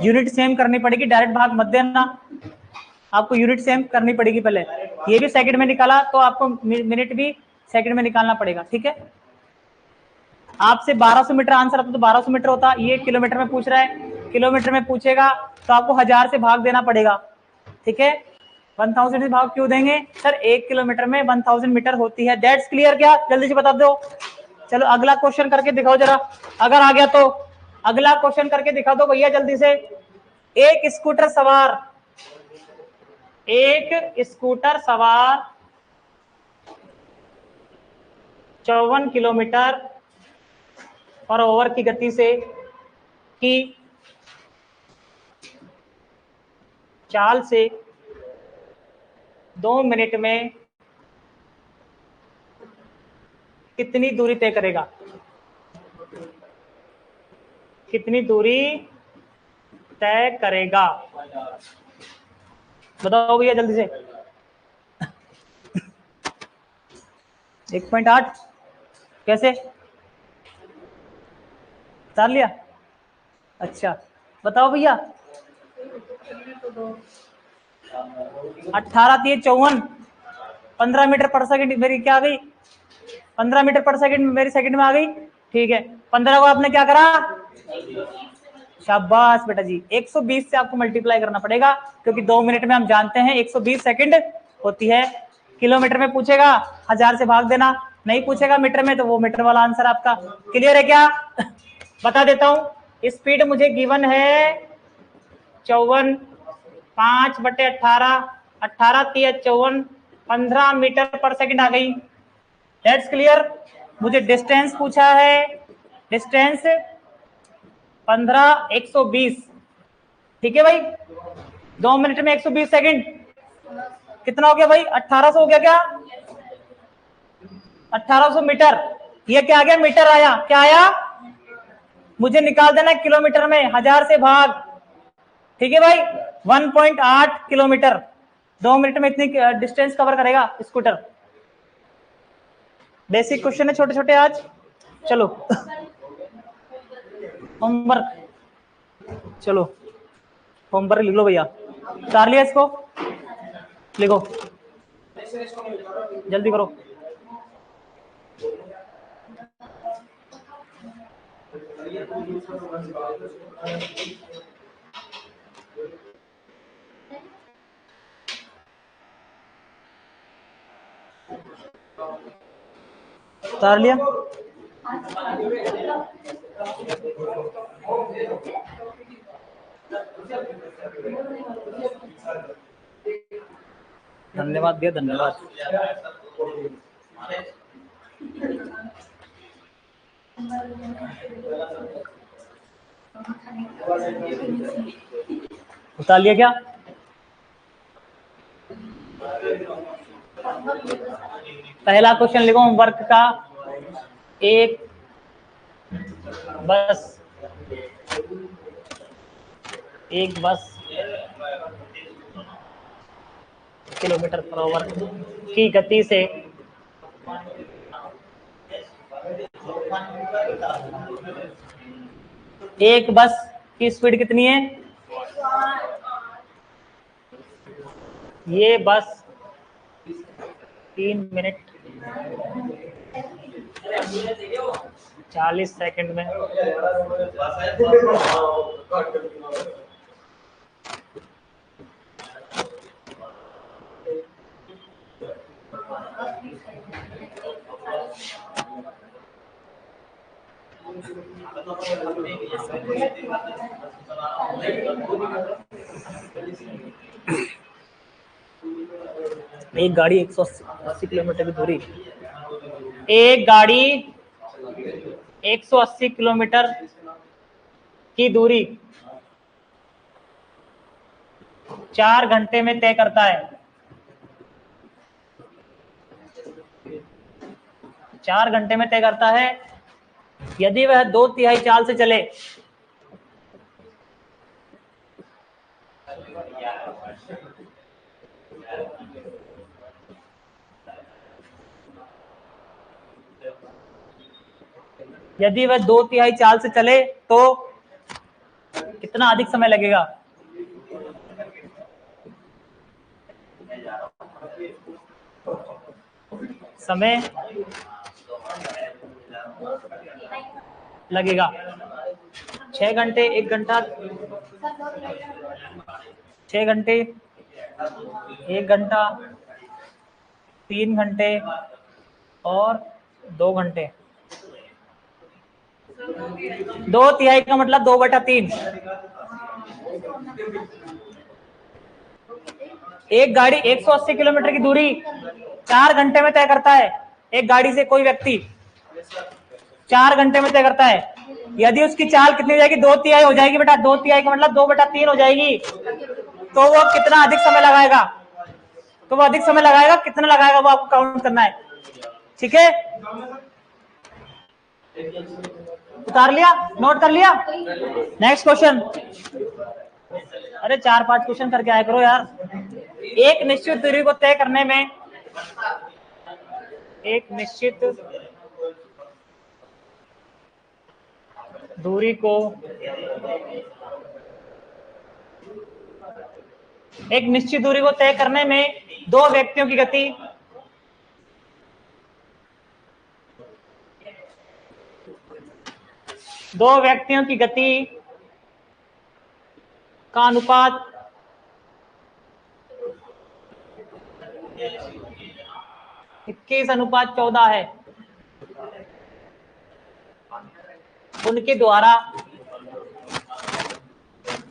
यूनिट सेम करनी पड़ेगी, डायरेक्ट भाग मत देना। आपको यूनिट सेम करनी पड़ेगी पहले। ये भी सेकंड में निकाला तो आपको मिनट भी सेकंड में निकालना पड़ेगा। ठीक है, आपसे 1200 मीटर आंसर आता तो 1200 मीटर होता। ये किलोमीटर में पूछ रहा है, किलोमीटर में पूछेगा तो आपको 1000 से भाग देना पड़ेगा। ठीक है, 1000 से भाग क्यों देंगे सर? 1 किलोमीटर में 1000 मीटर होती है। That's clear. क्या जल्दी से बता दो। चलो अगला क्वेश्चन करके दिखाओ जरा, अगर आ गया तो। अगला क्वेश्चन करके दिखा दो भैया जल्दी से। एक स्कूटर सवार 54 किलोमीटर पर आवर की गति से की चाल से 2 मिनट में कितनी दूरी तय करेगा? कितनी दूरी तय करेगा? बताओ भैया जल्दी से। 1.8 कैसे उतार लिया? अच्छा बताओ भैया। 18 3 54, 15 मीटर पर सेकंड मेरी क्या आ गई? 15 मीटर पर सेकंड मेरी सेकंड में आ गई। ठीक है, 15 को आपने क्या करा? शाबाश बेटा जी। 120 से आपको मल्टीप्लाई करना पड़ेगा, क्योंकि 2 मिनट में हम जानते हैं 120 सेकंड होती है। किलोमीटर में पूछेगा 1000 से भाग देना, नहीं पूछेगा मीटर में तो वो मीटर वाला आंसर आपका। क्लियर है क्या? बता देता हूं, स्पीड मुझे गिवन है 54, 5/18, 18 3 54, 15 मीटर पर सेकंड आ गई। That's clear. मुझे डिस्टेंस पूछा है, डिस्टेंस 15 120। ठीक है भाई, 2 मिनट में 120 सेकंड कितना हो गया भाई? 1800 हो गया क्या? 1800 मीटर। ये क्या आ गया? मीटर आया। क्या आया? मुझे निकाल देना किलोमीटर में, 1000 से भाग। ठीक है भाई, 1.8 किलोमीटर 2 मिनट में इतनी डिस्टेंस कवर करेगा स्कूटर। बेसिक क्वेश्चन है छोटे छोटे आज। चलो होमवर्क, चलो होमवर्क लिख लो भैया। उतार लिया इसको? लिखो जल्दी करो। उतार लिया? धन्यवाद भैया, धन्यवाद। उतार लिया क्या? पहला क्वेश्चन लिखो होमवर्क का। एक बस किलोमीटर पर आवर की गति से एक बस की स्पीड कितनी है? ये बस 3 मिनट 40 सेकंड में एक गाड़ी 180 किलोमीटर की दूरी, एक गाड़ी 180 किलोमीटर की दूरी 4 घंटे में तय करता है। 4 घंटे में तय करता है यदि वह 2/3 चाल से चले। यदि वह 2/3 चाल से चले तो कितना अधिक समय लगेगा? समय लगेगा 6 घंटे, 1 घंटा, 6 घंटे, 1 घंटा, 3 घंटे और 2 घंटे। 2/3 का मतलब 2/3। एक गाड़ी 180 किलोमीटर की दूरी 4 घंटे में तय करता है। एक गाड़ी से कोई व्यक्ति 4 घंटे में तय करता है। यदि उसकी चाल कितनी हो जाएगी? 2/3 हो जाएगी बेटा। 2/3 का मतलब 2/3 हो जाएगी। तो वो कितना अधिक समय लगाएगा? तो वो अधिक समय लगाएगा, कितना लगाएगा वो आपको काउंट करना है। ठीक है, उतार लिया, नोट कर लिया। Next question. अरे 4-5 क्वेश्चन करके आया करो यार। एक निश्चित दूरी को तय करने में एक निश्चित दूरी को तय करने में दो व्यक्तियों की गति का अनुपात 21:14 है। उनके द्वारा